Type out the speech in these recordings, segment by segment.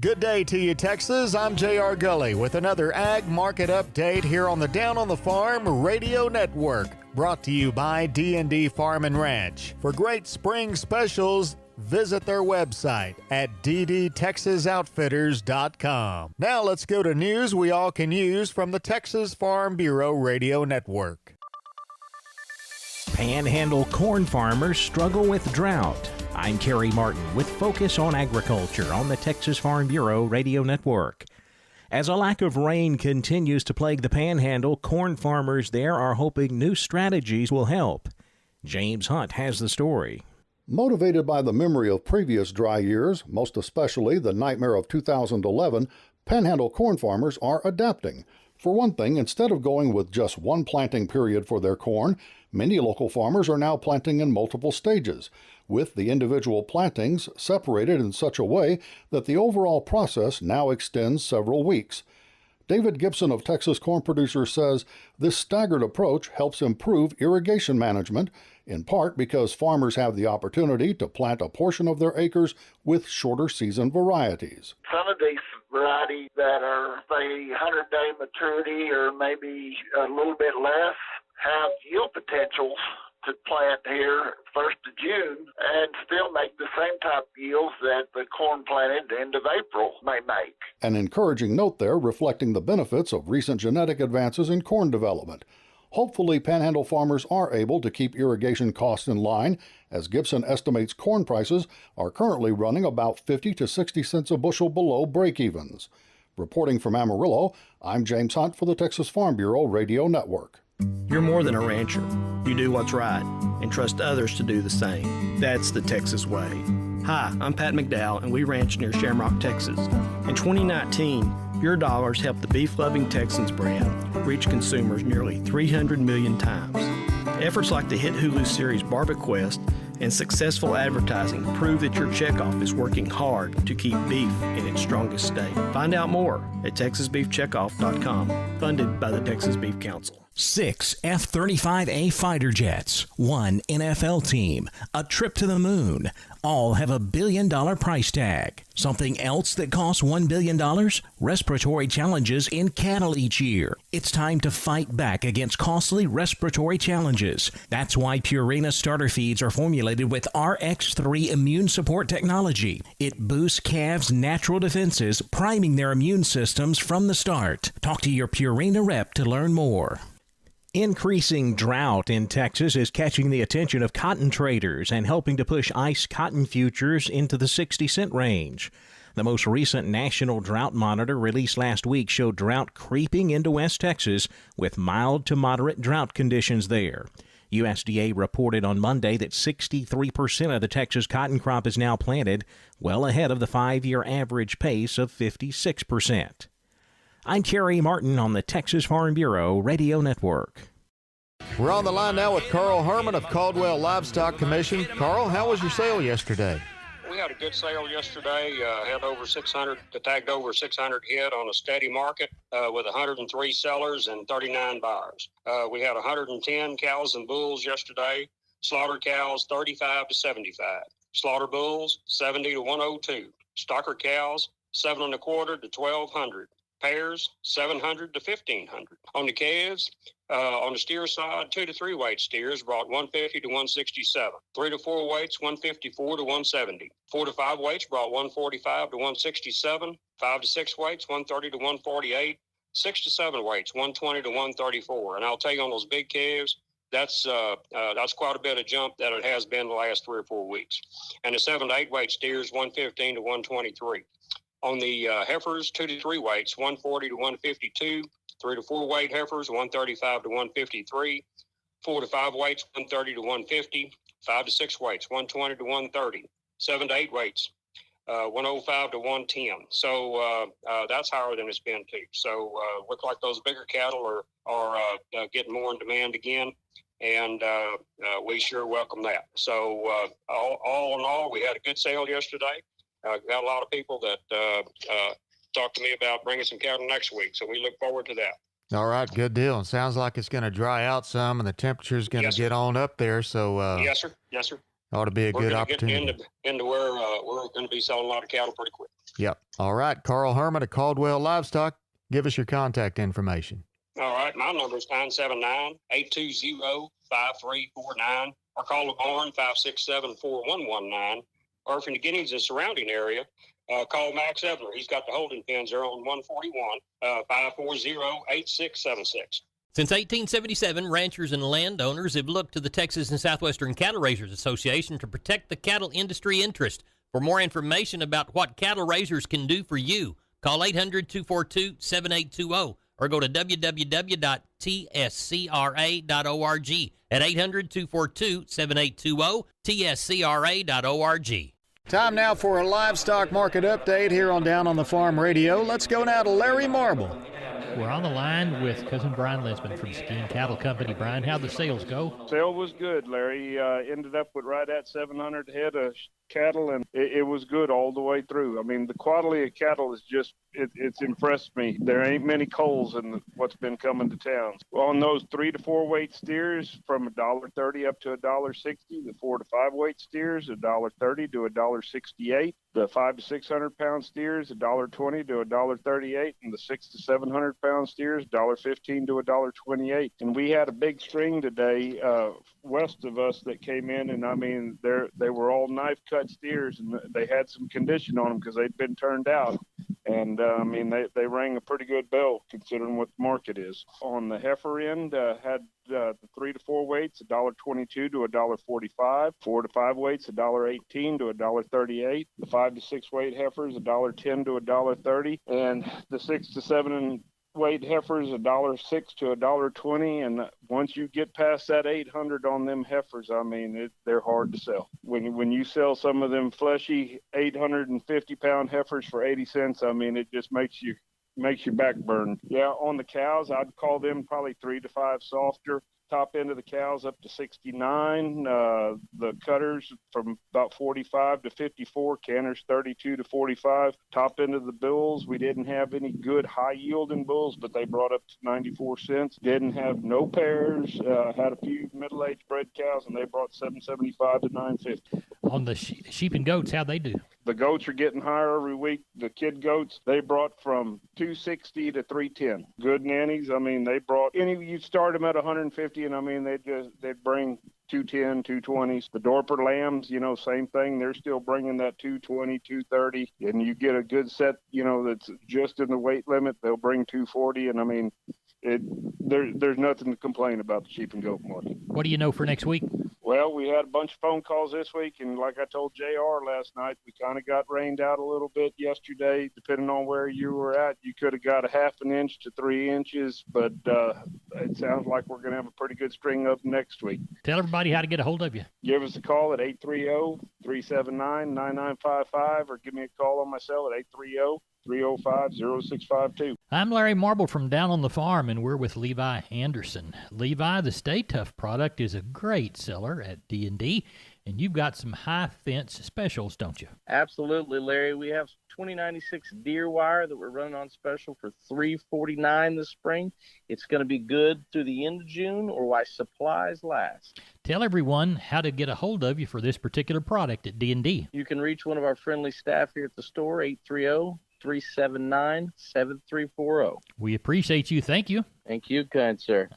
Good day to you, Texas. I'm J.R. Gulley with another Ag Market Update here on the Down on the Farm Radio Network, brought to you by D&D Farm and Ranch. For great spring specials, visit their website at ddtexasoutfitters.com. Now let's go to news we all can use from the Texas Farm Bureau Radio Network. Panhandle corn farmers struggle with drought. I'm Kerry Martin with Focus on Agriculture on the Texas Farm Bureau Radio Network. As a lack of rain continues to plague the Panhandle, corn farmers there are hoping new strategies will help. James Hunt has the story. Motivated by the memory of previous dry years, most especially the nightmare of 2011, Panhandle corn farmers are adapting. For one thing, instead of going with just one planting period for their corn, many local farmers are now planting in multiple stages, with the individual plantings separated in such a way that the overall process now extends several weeks. David Gibson of Texas Corn Producers says this staggered approach helps improve irrigation management, in part because farmers have the opportunity to plant a portion of their acres with shorter season varieties. Some of these varieties that are, say, 100-day maturity or maybe a little bit less have yield potentials to plant here 1st of June and still make the same type of yields that the corn planted end of April may make. An encouraging note there reflecting the benefits of recent genetic advances in corn development. Hopefully, Panhandle farmers are able to keep irrigation costs in line, as Gibson estimates corn prices are currently running about 50 to 60 cents a bushel below break-evens. Reporting from Amarillo, I'm James Hunt for the Texas Farm Bureau Radio Network. You're more than a rancher. You do what's right and trust others to do the same. That's the Texas way. Hi, I'm Pat McDowell, and we ranch near Shamrock, Texas. In 2019, your dollars helped the beef-loving Texans brand reach consumers nearly 300 million times. Efforts like the hit Hulu series BarbieQuest and successful advertising prove that your checkoff is working hard to keep beef in its strongest state. Find out more at texasbeefcheckoff.com, funded by the Texas Beef Council. 6 F-35A fighter jets, 1 NFL team, a trip to the moon, all have $1 billion price tag. Something else that costs $1 billion? Respiratory challenges in cattle each year. It's time to fight back against costly respiratory challenges. That's why Purina starter feeds are formulated with RX3 immune support technology. It boosts calves' natural defenses, priming their immune systems from the start. Talk to your Purina rep to learn more. Increasing drought in Texas is catching the attention of cotton traders and helping to push ICE cotton futures into the 60-cent range. The most recent national drought monitor released last week showed drought creeping into West Texas with mild to moderate drought conditions there. USDA reported on Monday that 63% of the Texas cotton crop is now planted, well ahead of the 5-year average pace of 56%. I'm Kerry Martin on the Texas Farm Bureau Radio Network. We're on the line now with Karl Herman of Caldwell Livestock Commission. Karl, how was your sale yesterday? We had a good sale yesterday. Had over 600, tagged over 600 head on a steady market with 103 sellers and 39 buyers. We had 110 cows and bulls yesterday. Slaughter cows 35 to 75. Slaughter bulls 70 to 102. Stocker cows 7 1/4 to 1,200. Pairs 700 to 1,500. On the calves, on the steer side, 2 to 3 weight steers brought 150 to 167. 3 to 4 weights 154 to 170. 4 to 5 weights brought 145 to 167. 5 to 6 weights 130 to 148. 6 to 7 weights 120 to 134. And I'll tell you, on those big calves, that's quite a bit of jump that it has been the last 3 or 4 weeks. And the 7 to 8 weight steers 115 to 123. On the heifers, 2 to 3 weights, 140 to 152. 3 to 4 weight heifers, 135 to 153. 4 to 5 weights, 130 to 150. 5 to 6 weights, 120 to 130. 7 to 8 weights, 105 to 110. So that's higher than it's been too. So look like those bigger cattle are getting more in demand again. And we sure welcome that. So all in all, we had a good sale yesterday. Got a lot of people that talked to me about bringing some cattle next week, so we look forward to that. All right, good deal. And sounds like it's going to dry out some, and the temperature's going to get on up there. So yes, sir. Yes, sir. Ought to be a good opportunity. Get into where we're going to be selling a lot of cattle pretty quick. Yep. All right. Karl Herman of Caldwell Livestock. Give us your contact information. All right. My number is 979-820-5349, or call the barn 567-4119. Or if you're in the Guineas and surrounding area, call Max Ebner. He's got the holding pens there on 141, 540-8676. Since 1877, ranchers and landowners have looked to the Texas and Southwestern Cattle Raisers Association to protect the cattle industry interest. For more information about what cattle raisers can do for you, call 800-242-7820 or go to www.tscra.org at 800-242-7820, tscra.org. Time now for a livestock market update here on Down on the Farm Radio. Let's go now to Larry Marble. We're on the line with cousin Brian Lisbon from Skeen Cattle Company. Brian, how'd the sales go? Sale was good, Larry. Ended up with right at 700 head of cattle, and it was good all the way through. I mean, the quality of cattle is just, it's impressed me. There ain't many coals in what's been coming to town. On those 3 to 4 weight steers, from $1.30 up to $1.60. The 4 to 5 weight steers, $1.30 to $1.68. The 5 to 600 pound steers, $1.20 to $1.38, and the 6 to 700 pound steers, $1.15 to $1.28. And we had a big string today west of us that came in, and I mean, they were all knife cut steers, and they had some condition on them because they'd been turned out. And I mean, they rang a pretty good bell considering what the market is. On the heifer end, had the 3 to 4 weights, $1.22 to $1.45. 4 to 5 weights, $1.18 to $1.38. The 5 to 6 weight heifers, $1.10 to $1.30, and the 6 to 7 weight heifers, $1.06 to $1.20. And once you get past that 800 on them heifers, I mean, they're hard to sell. When you sell some of them fleshy 850 pound heifers for 80 cents, I mean, it just makes your back burn. Yeah, on the cows, I'd call them probably 3 to 5 softer. Top end of the cows up to 69. The cutters from about 45 to 54. Canners 32 to 45. Top end of the bulls, we didn't have any good high yielding bulls, but they brought up to 94 cents. Didn't have no pairs. Had a few middle aged bred cows, and they brought 775 to 950. On the sheep and goats, how'd they do? The goats are getting higher every week. The kid goats, they brought from 260 to 310. Good nannies. I mean, they brought you start them at 150, and I mean, they'd bring 210, 220s. The Dorper lambs, same thing. They're still bringing that 220, 230, and you get a good set, that's just in the weight limit. They'll bring 240, and I mean, there's nothing to complain about the sheep and goat market. What do you know for next week? Well, we had a bunch of phone calls this week, and like I told JR last night, we kind of got rained out a little bit yesterday. Depending on where you were at, you could have got a half an inch to 3 inches, but it sounds like we're going to have a pretty good string up next week. Tell everybody how to get a hold of you. Give us a call at 830-379-9955, or give me a call on my cell at 830-305-0652. I'm Larry Marble from Down on the Farm, and we're with Levi Anderson. Levi, the Stay Tough product is a great seller at D&D, and you've got some high fence specials, don't you? Absolutely, Larry. We have 2096 deer wire that we're running on special for $349 this spring. It's going to be good through the end of June, or while supplies last. Tell everyone how to get a hold of you for this particular product at D&D. You can reach one of our friendly staff here at the store, 830-379-7340. We appreciate you. Thank you. Thank you, kind sir.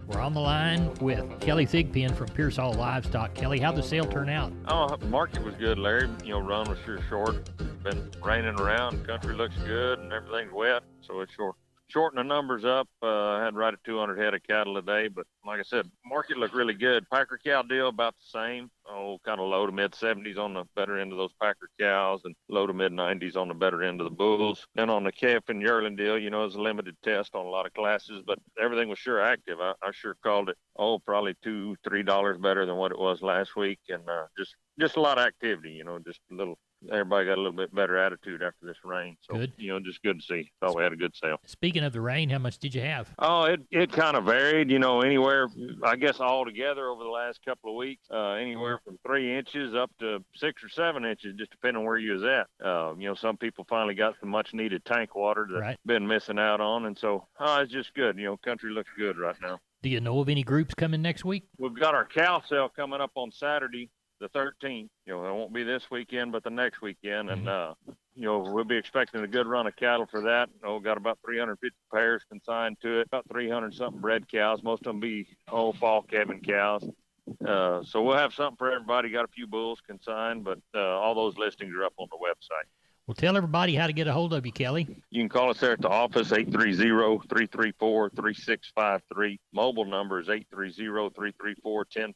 We're on the line with Kelly Thigpen from Pearsall Livestock. Kelly, how'd the sale turn out? Oh, the market was good, Larry. Run was sure short. Been raining around. Country looks good and everything's wet, so it's short. Shorting the numbers up. Had right at 200 head of cattle today, but like I said, market looked really good. Packer cow deal about the same. Kind of low to mid 70s on the better end of those packer cows, and low to mid 90s on the better end of the bulls. And on the calf and yearling deal, it was a limited test on a lot of classes, but everything was sure active. I sure called it. Probably $2-3 better than what it was last week, and just a lot of activity. Just a little. Everybody got a little bit better attitude after this rain. So, good. Just good to see. Thought we had a good sale. Speaking of the rain, how much did you have? It kind of varied, anywhere, I guess all together over the last couple of weeks, anywhere from 3 inches up to 6 or 7 inches, just depending on where you was at. Some people finally got some much needed tank water that been missing out on. And so, it's just good. Country looks good right now. Do you know of any groups coming next week? We've got our cow sale coming up on Saturday, the 13th. It won't be this weekend, but the next weekend. And, we'll be expecting a good run of cattle for that. Got about 350 pairs consigned to it, about 300-something bred cows. Most of them be old fall calving cows. So we'll have something for everybody. Got a few bulls consigned, but all those listings are up on the website. Well, tell everybody how to get a hold of you, Kelly. You can call us there at the office, 830-334-3653. Mobile number is 830-334-1047. You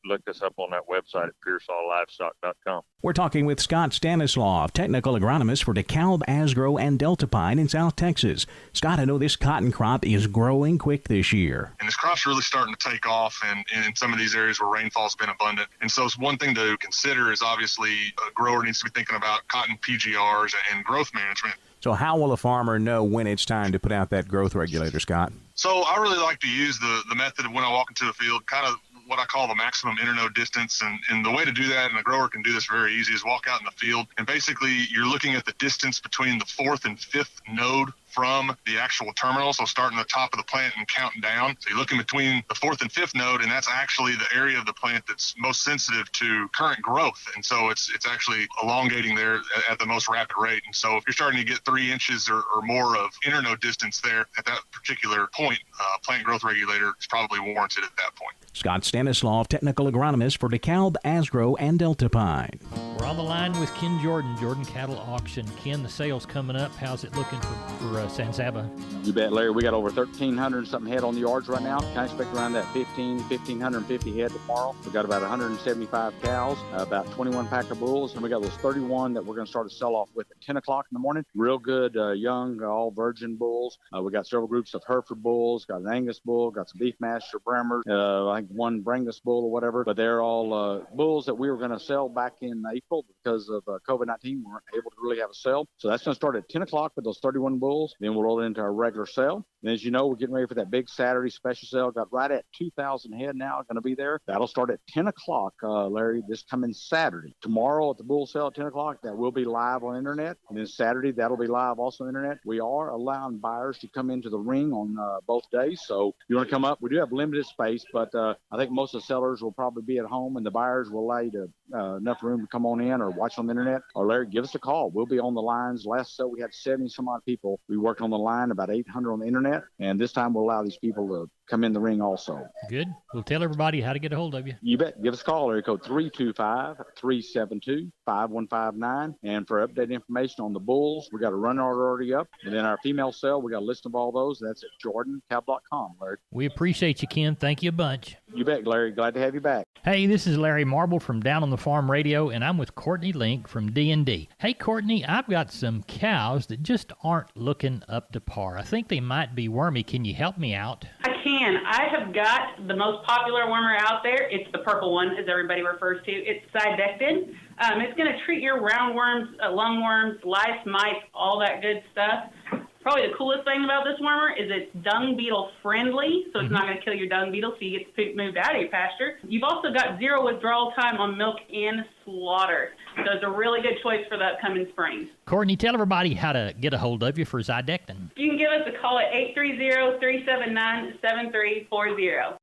look us up on that website at PearsallLivestock.com. We're talking with Scott Stanislaw, technical agronomist for DeKalb, Asgrow, and Delta Pine in South Texas. Scott, I know this cotton crop is growing quick this year. And this crop's really starting to take off and in some of these areas where rainfall's been abundant. And so one thing to consider is obviously a grower needs to be thinking about cotton PGRs and growth management. So how will a farmer know when it's time to put out that growth regulator, Scott? So I really like to use the method of when I walk into a field, kind of what I call the maximum internode distance. And the way to do that, and a grower can do this very easy, is walk out in the field. And basically, you're looking at the distance between the fourth and fifth node from the actual terminal. So starting at the top of the plant and counting down. So you're looking between the fourth and fifth node, and that's actually the area of the plant that's most sensitive to current growth. And so it's actually elongating there at the most rapid rate. And so if you're starting to get 3 inches or more of internode distance there at that particular point, plant growth regulator is probably warranted at that point. Scott Stanislaw, technical agronomist for DeKalb, Asgrow, and Delta Pine. We're on the line with Ken Jordan Cattle Auction. Ken, the sale's coming up. How's it looking for San Saba? You bet, Larry. We got over 1,300 something head on the yards right now. Can I expect around that 1,550 head tomorrow? We got about 175 cows, about 21 pack of bulls, and we got those 31 that we're going to start to sell off with at 10 o'clock in the morning. Real good, young, all virgin bulls. We got several groups of Hereford bulls, got an Angus bull, got some Beefmaster Brahmers, I think one Brangus bull or whatever, but they're all bulls that we were going to sell back in April because of COVID-19. We weren't able to really have a sale. So that's going to start at 10 o'clock with those 31 bulls. Then we'll roll it into our regular sale. And as you know, we're getting ready for that big Saturday special sale. Got right at 2,000 head now going to be there. That'll start at 10 o'clock, Larry, this coming Saturday. Tomorrow at the bull sale at 10 o'clock, that will be live on internet. And then Saturday, that'll be live also on internet. We are allowing buyers to come into the ring on both days. So if you want to come up, we do have limited space, but I think most of the sellers will probably be at home and the buyers will allow you to enough room to come on in or watch on the internet. Or Larry, give us a call. We'll be on the lines. Last sale, we had 70 some odd people. We worked on the line, about 800 on the internet. And this time we'll allow these people to come in the ring also. Good. We'll tell everybody how to get a hold of you. You bet. Give us a call, area code 325-372-5159. And for updated information on the bulls, we got a run order already up. And then our female sale, we got a list of all those. That's at jordancab.com, Larry. We appreciate you, Ken. Thank you a bunch. You bet, Larry. Glad to have you back. Hey, this is Larry Marble from Down on the Farm Radio, and I'm with Courtney Link from D&D. Hey, Courtney, I've got some cows that just aren't looking up to par. I think they might be wormy. Can you help me out? I can. I have got the most popular wormer out there. It's the purple one, as everybody refers to. It's Thigpen. It's going to treat your roundworms, lungworms, lice, mites, all that good stuff. Probably the coolest thing about this wormer is it's dung beetle friendly, so it's not going to kill your dung beetle, so you get the poop moved out of your pasture. You've also got 0 withdrawal time on milk and slaughter, so it's a really good choice for the upcoming spring. Courtney, tell everybody how to get a hold of you for Thigpen. You can give us a call at 830-379-7340.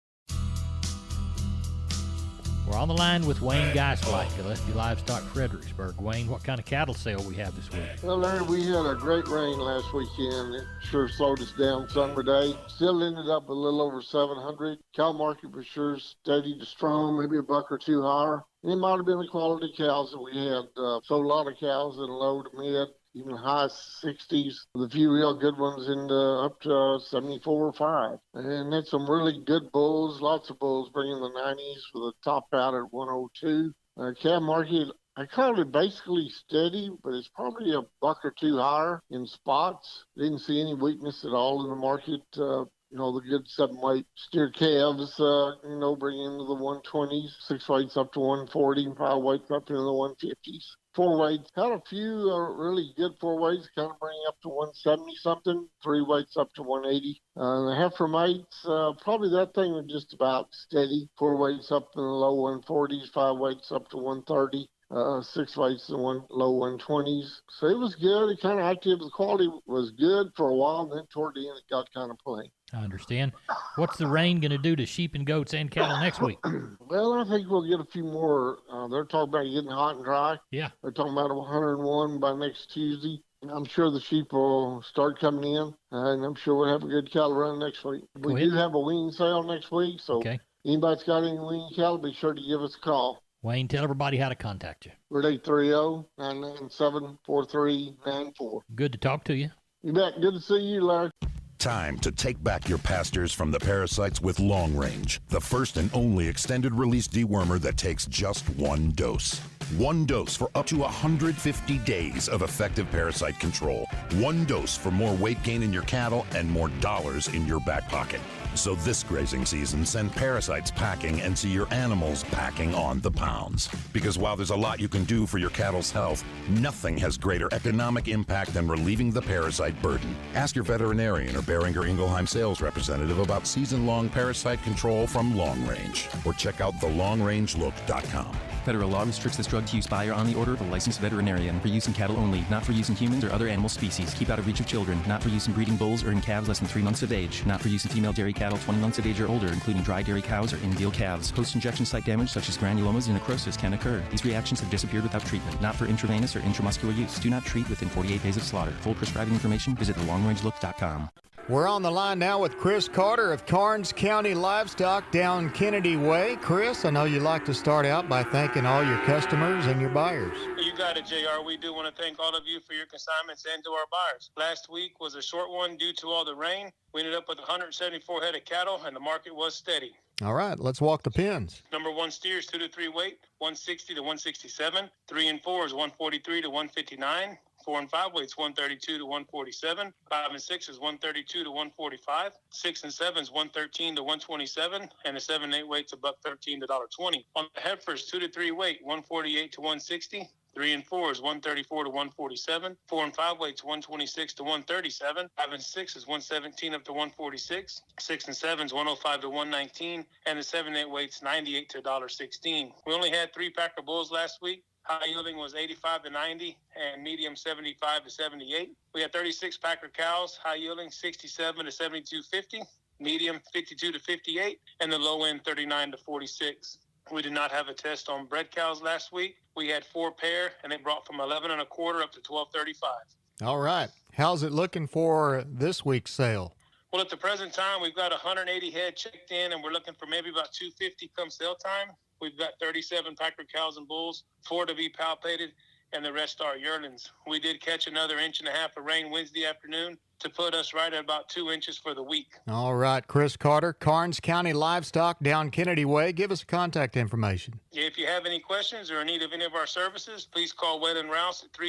We're on the line with Wayne Geiswhite, Gillespie Livestock, Fredericksburg. Wayne, what kind of cattle sale we have this week? Well, Larry, we had a great rain last weekend. It sure slowed us down summer day. Still ended up a little over 700. Cow market was sure steady to strong, maybe a buck or two higher. And it might have been the quality cows that we had. Sold a lot of cows in low to mid, even high 60s, with a few real good ones in up to 74 or 5. And then some really good bulls, lots of bulls bringing the 90s with a top out at 102. Calf market, I called it basically steady, but it's probably a buck or two higher in spots. Didn't see any weakness at all in the market. The good 7-weight steer calves, bring into the 120s, 6 weights up to 140, and 5 weights up into the 150s. 4 weights, had a few really good 4 weights, kind of bring up to 170 something, 3 weights up to 180. The heifer mates, probably that thing was just about steady. 4 weights up in the low 140s, 5 weights up to 130. 6 weights and one low 120s. So it was good. It kind of active. The quality was good for a while, and then toward the end it got kind of plain. I understand. What's the rain going to do to sheep and goats and cattle next week? Well, I think we'll get a few more. They're talking about getting hot and dry. Yeah. They're talking about 101 by next Tuesday. I'm sure the sheep will start coming in, and I'm sure we'll have a good cattle run next week. We do have a wean sale next week, so anybody's got any wean cattle, be sure to give us a call. Wayne, tell everybody how to contact you. We're at 830-997-4394. Good to talk to you. You bet. Good to see you, Larry. Time to take back your pastures from the parasites with Long Range, the first and only extended release dewormer that takes just one dose. One dose for up to 150 days of effective parasite control. One dose for more weight gain in your cattle and more dollars in your back pocket. So this grazing season, send parasites packing and see your animals packing on the pounds. Because while there's a lot you can do for your cattle's health, nothing has greater economic impact than relieving the parasite burden. Ask your veterinarian or Beringer Ingelheim sales representative about season-long parasite control from Long Range. Or check out thelongrangelook.com. Federal law restricts this drug to use by or on the order of a licensed veterinarian for use in cattle only, not for use in humans or other animal species. Keep out of reach of children. Not for use in breeding bulls or in calves less than 3 months of age. Not for use in female dairy cattle 20 months of age or older, including dry dairy cows or in-veal calves. Post-injection site damage such as granulomas and necrosis can occur. These reactions have disappeared without treatment. Not for intravenous or intramuscular use. Do not treat within 48 days of slaughter. Full prescribing information, visit thelongrangelook.com. We're on the line now with Chris Carter of Karnes County Livestock down Kennedy Way. Chris, I know you like to start out by thanking all your customers and your buyers. You got it, JR. We do want to thank all of you for your consignments and to our buyers. Last week was a short one due to all the rain. We ended up with 174 head of cattle, and the market was steady. All right, let's walk the pins. Number 1 steers 2 to 3 weight, 160 to 167. 3 and 4 is 143 to 159. 4 and 5 weights 132 to 147. 5 and 6 is 132 to 145. 6 and 7 is 113 to 127, and the 7 and 8 weights $1.13 to $1.20. On the heifers 2 to 3 weight 148 to 160. 3 and 4 is 134 to 147. 4 and 5 weights 126 to 137. 5 and 6 is 117 up to 146. 6 and 7 is 105 to 119, and the 7 and 8 weights 98 to $1.16. We only had 3 packer bulls last week. High yielding was 85 to 90 and medium 75 to 78. We had 36 packer cows, high yielding 67 to 72.50, medium 52 to 58, and the low end 39 to 46. We did not have a test on bred cows last week. We had 4 pair, and they brought from 11 1/4 up to 12.35. All right. How's it looking for this week's sale? Well, at the present time, we've got 180 head checked in, and we're looking for maybe about 250 come sale time. We've got 37 packer cows and bulls, 4 to be palpated, and the rest are yearlings. We did catch another 1.5 inches of rain Wednesday afternoon to put us right at about 2 inches for the week. All right, Chris Carter, Karnes County Livestock down Kennedy Way. Give us contact information. If you have any questions or in need of any of our services, please call Wayland Rouse at 3